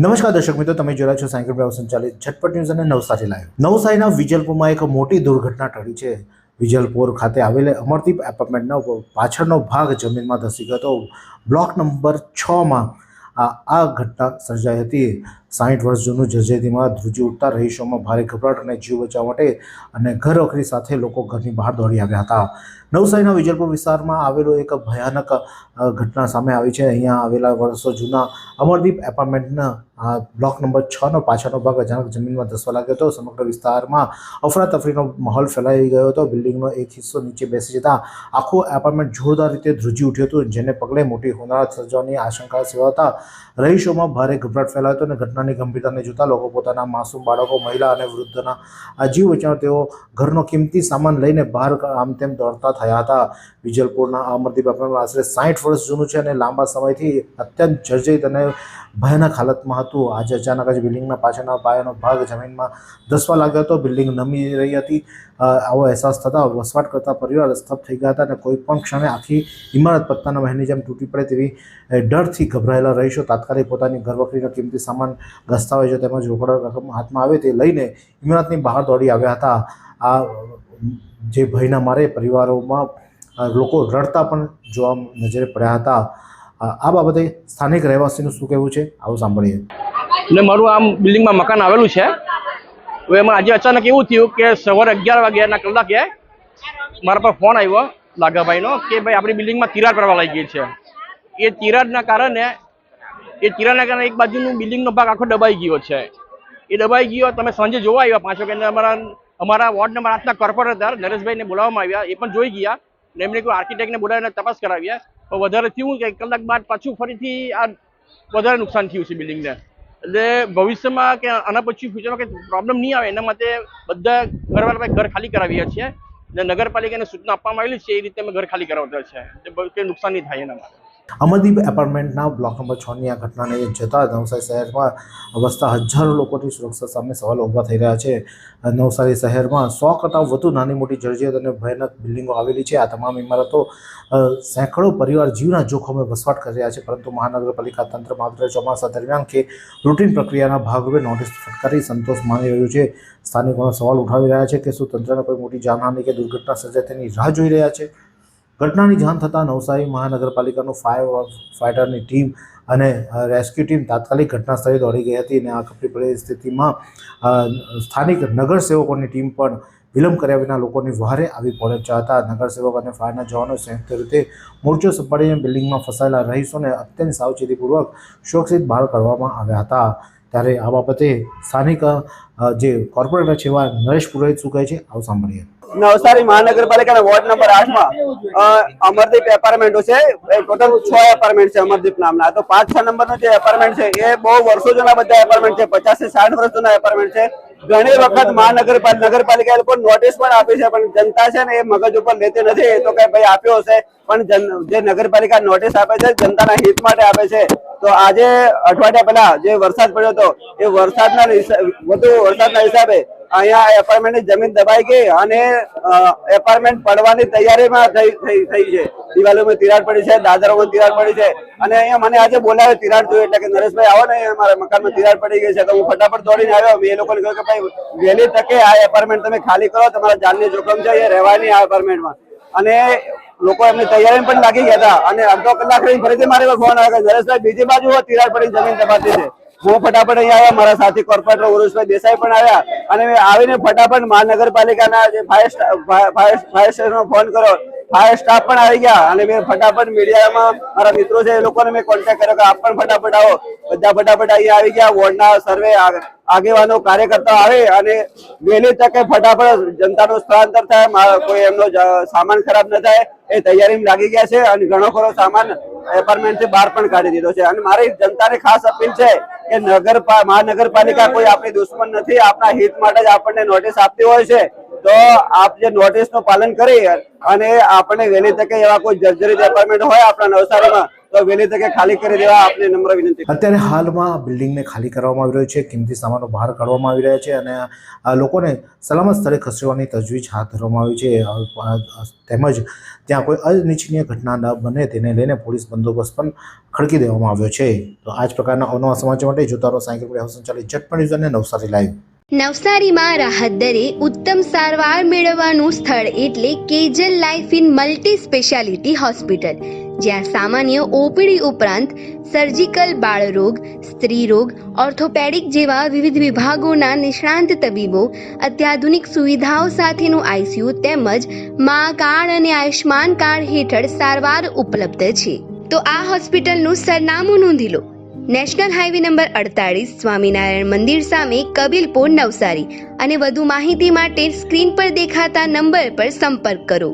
નમસ્કાર દર્શક મિત્રો, તમે જોઈ રહ્યા છો સાયકલ ડ્રાઈવ સંચાલિત ઝટપટ ન્યૂઝ અને નવસારી લાઈવ। નવસારીના વિજલપુરમાં એક મોટી દુર્ઘટના ટળી છે। વિજલપુર ખાતે આવેલ અમરદીપ એપાર્ટમેન્ટનો પાછળનો ભાગ જમીનમાં ધસી ગયો હતો। બ્લોક નંબર 6માં આ ઘટના સર્જાઈ હતી। 60 વર્ષ જૂનું જર્જરિતમાં ધ્રુજી ઉઠતા રહીશોમાં ભારે ગભરાટ અને જીવ બચાવવા માટે અને ઘર વખરી સાથે લોકો ઘરની બહાર દોડી આવ્યા હતા। નવસારીના વિજલપુર વિસ્તારમાં આવેલો એક ભયાનક ઘટના સામે આવી છે। અહીંયા આવેલા વર્ષો જૂના અમરદીપ એપાર્ટમેન્ટના બ્લોક નંબર 6નો પાછળનો ભાગ અચાનક જમીનમાં ધસવા લાગ્યો હતો। સમગ્ર વિસ્તારમાં અફરાતફરીનો માહોલ ફેલાઈ ગયો હતો। બિલ્ડિંગનો એક હિસ્સો નીચે બેસી જતા આખું એપાર્ટમેન્ટ જોરદાર રીતે ધ્રુજી ઉઠ્યું હતું, જેને પગલે મોટી હોનારત સર્જવાની આશંકા સેવાતા રહીશોમાં ભારે ગભરાટ ફેલાયો હતો અને ઘટનાની ગંભીરતાને જોતા લોકો પોતાના માસૂમ બાળકો, મહિલા અને વૃદ્ધના જીવ બચાવવા તેઓ ઘરનો કિંમતી સામાન લઈને બહાર આમ તેમ દોડતા થયા હતા। વિજલપુરના અમરદીપ એપાર્ટમેન્ટ આશરે 60 વર્ષ જૂનું છે અને લાંબા સમયથી અત્યંત જર્જરિત અને ભયાનક હાલતમાં હતું। આજે અચાનક જ બિલ્ડિંગના પાછળના પાયાનો ભાગ જમીનમાં ધસવા લાગ્યો હતો। બિલ્ડિંગ નમી રહી હતી। આવો અહેસાસ થતાં વસવાટ કરતા પરિવાર સ્તબ્ધ થઈ ગયા હતા અને કોઈ પણ ક્ષણે આખી ઇમારત પત્તાના મહેલની જેમ તૂટી પડે તેવી ડરથી ગભરાયેલા રહીશો તાત્કાલિક પોતાની ઘરવખરીનો કિંમતી સામાન, દસ્તાવેજો તેમજ રોકડ રકમ હાથમાં આવે તે લઈને ઇમારતની બહાર દોડી આવ્યા હતા। આ જે ભયના મારે પરિવારોમાં લોકો રડતા પણ જોવા નજરે પડ્યા હતા। આ બાબતે સ્થાનિક રહેવાસીનું શું કહેવું છે, આવું સાંભળીએ। ને મારું આમ બિલ્ડિંગમાં મકાન આવેલું છે। હવે એમાં આજે અચાનક એવું થયું કે સવારે 11 વાગ્યાના કલાકે મારા પર ફોન આવ્યો લાગાભાઈનો કે ભાઈ આપણી બિલ્ડિંગમાં તિરાડ પડવા લાગી ગઈ છે। એ તિરાડના કારણે એક બાજુનું બિલ્ડિંગનો ભાગ આખો દબાઈ ગયો છે। એ દબાઈ ગયો, તમે સાંજે જોવા આવ્યા 5 વાગ્યાના અમારા વોર્ડ નંબર 8ના કોર્પોરેટર નરેશભાઈને બોલાવવામાં આવ્યા। એ પણ જોઈ ગયા ને એમને કોઈ આર્કિટેક્ટને બોલાવીને તપાસ કરાવ્યા। પણ વધારે થયું કે 1 કલાક બાદ પાછું ફરીથી આ વધારે નુકસાન થયું છે બિલ્ડિંગને। એટલે ભવિષ્યમાં કે આના પછી ફ્યુચરમાં કંઈ પ્રોબ્લેમ નહીં આવે એના માટે બધા ઘરવાળા ઘર ખાલી કરાવીએ છીએ અને નગરપાલિકાને સૂચના આપવામાં આવેલી છે એ રીતે અમે ઘર ખાલી કરાવતા છે, કંઈ નુકસાન નહીં થાય એના માટે। અમરદીપ એપાર્ટમેન્ટના બ્લોક નંબર 6ની આ ઘટનાને જતા નવસારી શહેરમાં વસતા હજારો લોકોની સુરક્ષા સામે સવાલો ઊભા થઈ રહ્યા છે। નવસારી શહેરમાં 100 કરતાં વધુ નાની મોટી જર્જરિત અને ભયાનક બિલ્ડિંગો આવેલી છે। આ તમામ ઇમારતો સેંકડો પરિવાર જીવના જોખમે વસવાટ કરી રહ્યા છે, પરંતુ મહાનગરપાલિકા તંત્ર માત્ર ચોમાસા દરમિયાન કે રૂટીન પ્રક્રિયાના ભાગરૂપે નોટિસ ફટકારી સંતોષ માની રહ્યું છે। સ્થાનિકોનો સવાલ ઉઠાવી રહ્યા છે કે શું તંત્રને કોઈ મોટી જાનહાનિ કે દુર્ઘટના સર્જાય તેની રાહ જોઈ રહ્યા છે। ઘટનાની જાણ થતાં નવસારી મહાનગરપાલિકાનું ફાયર ફાઇટરની ટીમ અને રેસ્ક્યુ ટીમ તાત્કાલિક ઘટના સ્થળે દોડી ગઈ હતી અને આ કપરી પરિસ્થિતિમાં સ્થાનિક નગરસેવકોની ટીમ પણ વિલંબ કર્યા વિના લોકોની વહારે આવી પહોંચ્યા હતા। નગરસેવક અને ફાયરના જવાનો સંયુક્ત રીતે મોરચો સંભાળીને બિલ્ડિંગમાં ફસાયેલા રહીશોને અત્યંત સાવચેતીપૂર્વક સુરક્ષિત બહાર કાઢવામાં આવ્યા હતા। ત્યારે આ બાબતે સ્થાનિક જે કોર્પોરેટર છે એવા નરેશ પુરોહિત શું કહે છે, આવું સાંભળીએ। નવસારી મહાનગરપાલિકાના વોર્ડ નંબર 8માં અમરદીપ એપાર્ટમેન્ટો છે। ટોટલ 6 એપાર્ટમેન્ટ છે અમરદીપ નામના। તો 5-6 નંબરનો જે એપાર્ટમેન્ટ છે એ બહુ વર્ષો જૂના બધા એપાર્ટમેન્ટ છે, 50 થી 60 વર્ષ જૂના એપાર્ટમેન્ટ છે। ઘણી વખત નગરપાલિકાએ લોકો નોટિસ પણ આપી છે, પણ જનતા છે ને એ મગજ ઉપર લેતી નથી। એ તો કઈ ભાઈ આપ્યો હશે, પણ જે નગરપાલિકા નોટિસ આપે છે જનતાના હિત માટે આપે છે। તો આજે અઠવાડિયા પહેલા જે વરસાદ પડ્યો હતો એ વધુ વરસાદના હિસાબે અહીંયા એપાર્ટમેન્ટની જમીન દબાઈ ગઈ અને એપાર્ટમેન્ટ પડવાની તૈયારીમાં થઈ છે। દિવાલોમાં તિરાડ પડી છે, દાદરોમાં તિરાડ પડી છે અને અહીંયા મને આજે બોલાવે તિરાડ જોઈ એટલે કે નરેશભાઈ આવો ને, અમારા મકાનમાં તિરાડ પડી ગઈ છે। તો હું ફટાફટ દોડીને આવ્યો। મેં એ લોકોને કહ્યું કે ભાઈ વહેલી તકે આ એપાર્ટમેન્ટ તમે ખાલી કરો, તમારા જાનની જોખમ છે, એ રહેવાની આ એપાર્ટમેન્ટમાં। અને લોકો એમની તૈયારી પણ લાગી ગયા હતા અને અડધો કલાક રહી ફરીથી મારી પર ફોન આવ્યો કે નરેશભાઈ બીજી બાજુ તિરાડ પડી જમીન દબાતી છે। હું ફટાફટ અહીંયા આવ્યા, મારા સાથી કોર્પોરેટર ઉરુષભાઈ દેસાઈ પણ આવ્યા અને આવીને ફટાફટ મહાનગરપાલિકાના જે ફાયર સ્ટેશનમાં ફોન કર્યો। ફાયર સ્ટાફ પણ આવી ગયા અને મેં ફટાફટ મીડિયામાં મારા મિત્રો છે એ લોકોને મેં કોન્ટેક્ટ કર્યો કે આપ પણ ફટાફટ આવો। બધા ફટાફટ અહીંયા આવી ગયા। વોર્ડના સર્વે આગેવાનો, કાર્યકર્તાઓ આવે અને વહેલી તકે ફટાફટ જનતાનું સ્થળાંતર થાય, કોઈ એમનો સામાન ખરાબ ન થાય એ તૈયારીમાં લાગી ગયા છે અને ઘણો ખરો સામાન એપાર્ટમેન્ટથી બહાર પણ કાઢી દીધો છે। અને મારી જનતાને ખાસ અપીલ છે કે મહાનગરપાલિકા કોઈ આપણી દુશ્મન નથી, આપણા હિત માટે જ આપણને નોટિસ આપતી હોય છે। તો આપ જે નોટિસનું પાલન કરી અને આપણે વહેલી તકે એવા કોઈ જર્જરિત એપાર્ટમેન્ટ હોય આપણા નવસારીમાં તો વહેલી તકે ખાલી કરી દેવા આપને નમ્ર વિનંતી. અત્યારે હાલમાં બિલ્ડિંગને ખાલી કરવામાં આવી રહ્યો છે, કિંમતી સામાનો બહાર કાઢવામાં આવી રહ્યા છે અને આ લોકોને સલામત સ્થળે ખસેડવાની તજવીજ હાથ ધરવામાં આવી છે. તેમજ ત્યાં કોઈ અનિચ્છનીય ઘટના ન બને તેને લઈને પોલીસ બંદોબસ્ત પણ ખડકી દેવામાં આવ્યો છે. તો આ જ પ્રકારના અવનવા સમાચાર માટે જોતા રહો સાયકલ મીડિયા હાઉસ સંચાલિત ઝટપટ ન્યૂઝ અને નવસારી લાઈવ. નવસારીમાં રાહત દરે ઉત્તમ સારવાર મેળવવાનું સ્થળ એટલે Kejal life in multi speciality hospital, જ્યાં સામાન્ય ઓપીડી ઉપરાંત સર્જિકલ, બાળરોગ, સ્ત્રી રોગ, ઓર્થોપેડિક જેવા વિવિધ વિભાગોના નિષ્ણાંત તબીબો, અત્યાધુનિક સુવિધાઓ સાથેનું આઈસીયુ તેમજ મા કાર્ડ અને આયુષ્માન કાર્ડ હેઠળ સારવાર ઉપલબ્ધ છે. તો આ હોસ્પિટલનું સરનામું નોંધી લો. નેશનલ હાઈવે નંબર 48, સ્વામિનારાયણ મંદિર સામે, કબીલપુર, નવસારી. અને વધુ માહિતી માટે સ્ક્રીન પર દેખાતા નંબર પર સંપર્ક કરો.